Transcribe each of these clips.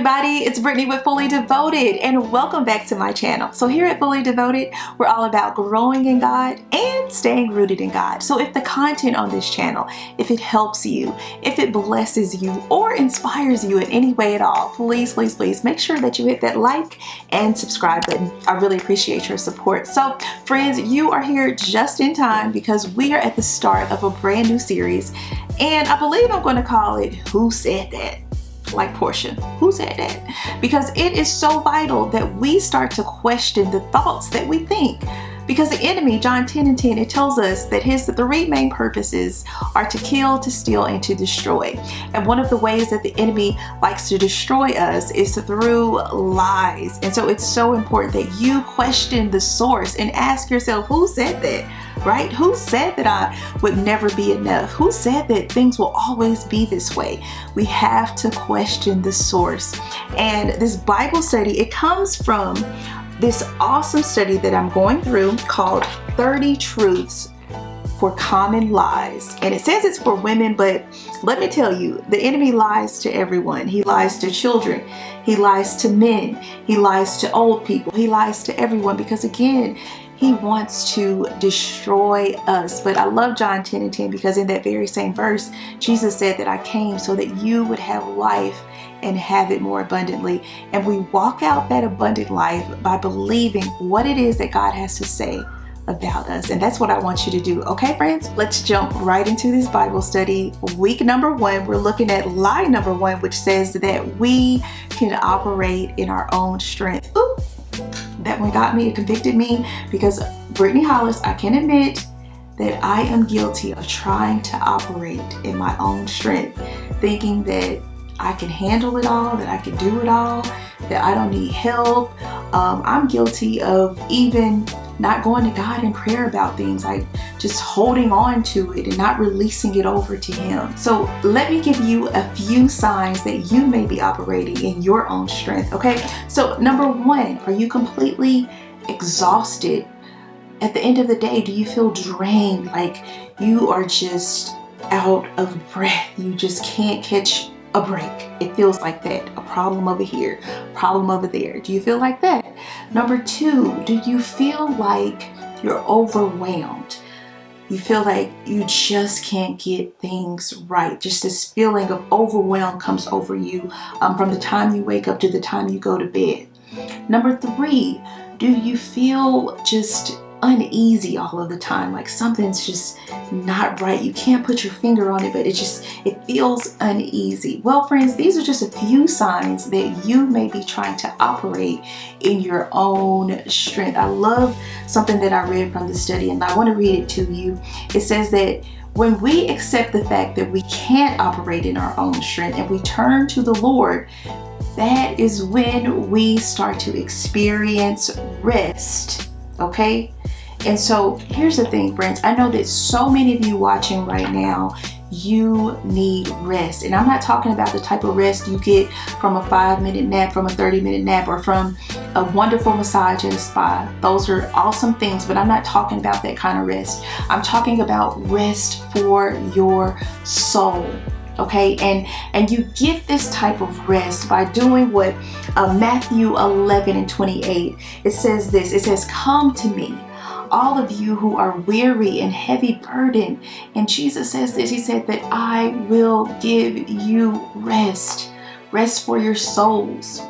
everybody, it's Brittany with Fully Devoted and welcome back to my channel. So here at Fully Devoted, we're all about growing in God and staying rooted in God. So if the content on this channel, if it helps you, if it blesses you or inspires you in any way at all, please make sure that you hit that like and subscribe button. I really appreciate your support. So friends, you are here just in time because we are at the start of a brand new series, and I believe I'm going to call it Who Said That? Like Portia, who said that? Because it is so vital that we start to question the thoughts that we think. Because the enemy, John 10:10, it tells us that his three main purposes are to kill, to steal, and to destroy. And one of the ways that the enemy likes to destroy us is through lies. And so it's so important that you question the source and ask yourself, who said that? Right? Who said that I would never be enough? Who said that things will always be this way? We have to question the source. And this Bible study, it comes from this awesome study that I'm going through called 30 Truths for Common Lies. And it says it's for women, but let me tell you, the enemy lies to everyone. He lies to children. He lies to men. He lies to old people. He lies to everyone because, again, he wants to destroy us. But I love John 10:10 because in that very same verse, Jesus said that I came so that you would have life and have it more abundantly. And we walk out that abundant life by believing what it is that God has to say about us. And that's what I want you to do. Okay, friends, let's jump right into this Bible study. Week number 1, we're looking at lie number 1, which says that we can operate in our own strength. Ooh, that one got me, it convicted me, because Brittany Hollis, I can admit that I am guilty of trying to operate in my own strength, thinking that I can handle it all, that I can do it all, that I don't need help. I'm guilty of even not going to God in prayer about things, like just holding on to it and not releasing it over to Him. So let me give you a few signs that you may be operating in your own strength, okay? So number 1, are you completely exhausted? At the end of the day, do you feel drained, like you are just out of breath? You just can't catch a break. It feels like that. A problem over here, problem over there. Do you feel like that? Number 2, do you feel like you're overwhelmed? You feel like you just can't get things right. Just this feeling of overwhelm comes over you from the time you wake up to the time you go to bed. Number 3, do you feel just uneasy all of the time, like something's just not right? You can't put your finger on it, but it feels uneasy. Well, friends, these are just a few signs that you may be trying to operate in your own strength. I love something that I read from the study, and I want to read it to you. It says that when we accept the fact that we can't operate in our own strength and we turn to the Lord, that is when we start to experience rest. Okay? And so here's the thing, friends. I know that so many of you watching right now, you need rest. And I'm not talking about the type of rest you get from a 5-minute nap, from a 30-minute nap, or from a wonderful massage at a spa. Those are awesome things, but I'm not talking about that kind of rest. I'm talking about rest for your soul. Okay, and you get this type of rest by doing what Matthew 11:28, it says this. It says, "Come to me, all of you who are weary and heavy burdened." And Jesus says this. He said that I will give you rest for your souls.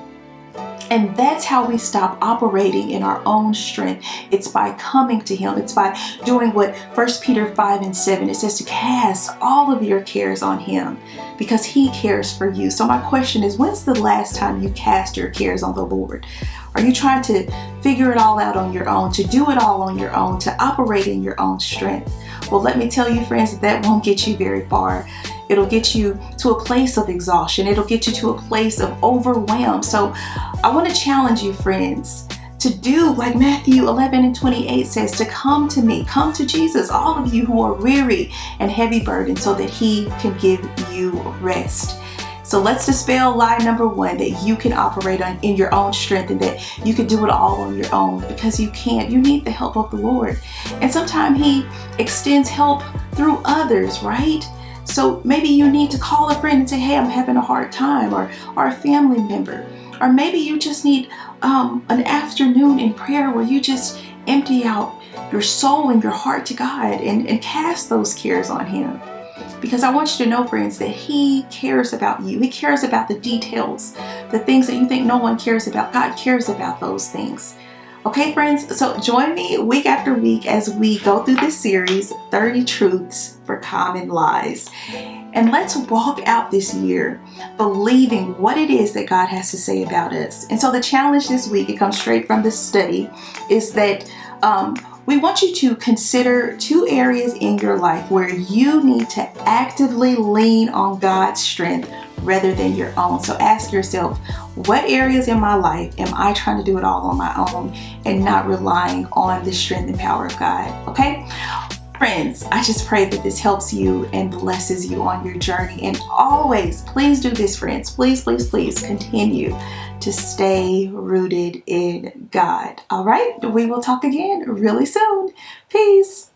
And that's how we stop operating in our own strength. It's by coming to Him. It's by doing what 1 Peter 5:7, it says to cast all of your cares on Him because He cares for you. So my question is, when's the last time you cast your cares on the Lord? Are you trying to figure it all out on your own, to do it all on your own, to operate in your own strength? Well, let me tell you, friends, that won't get you very far. It'll get you to a place of exhaustion. It'll get you to a place of overwhelm. So I want to challenge you, friends, to do like Matthew 11:28 says, to come to me, come to Jesus, all of you who are weary and heavy burdened, so that He can give you rest. So let's dispel lie number 1, that you can operate in your own strength and that you can do it all on your own, because you can't. You need the help of the Lord. And sometimes He extends help through others, right? So maybe you need to call a friend and say, hey, I'm having a hard time, or a family member. Or maybe you just need an afternoon in prayer where you just empty out your soul and your heart to God and cast those cares on Him. Because I want you to know, friends, that He cares about you. He cares about the details, the things that you think no one cares about. God cares about those things. Okay, friends, so join me week after week as we go through this series, 30 Truths for Common Lies. And let's walk out this year believing what it is that God has to say about us. And so the challenge this week, it comes straight from the study, is that we want you to consider 2 areas in your life where you need to actively lean on God's strength rather than your own. So ask yourself, what areas in my life am I trying to do it all on my own and not relying on the strength and power of God? Okay? Friends, I just pray that this helps you and blesses you on your journey. And always, please do this, friends. Please, please, please continue to stay rooted in God. All right? We will talk again really soon. Peace.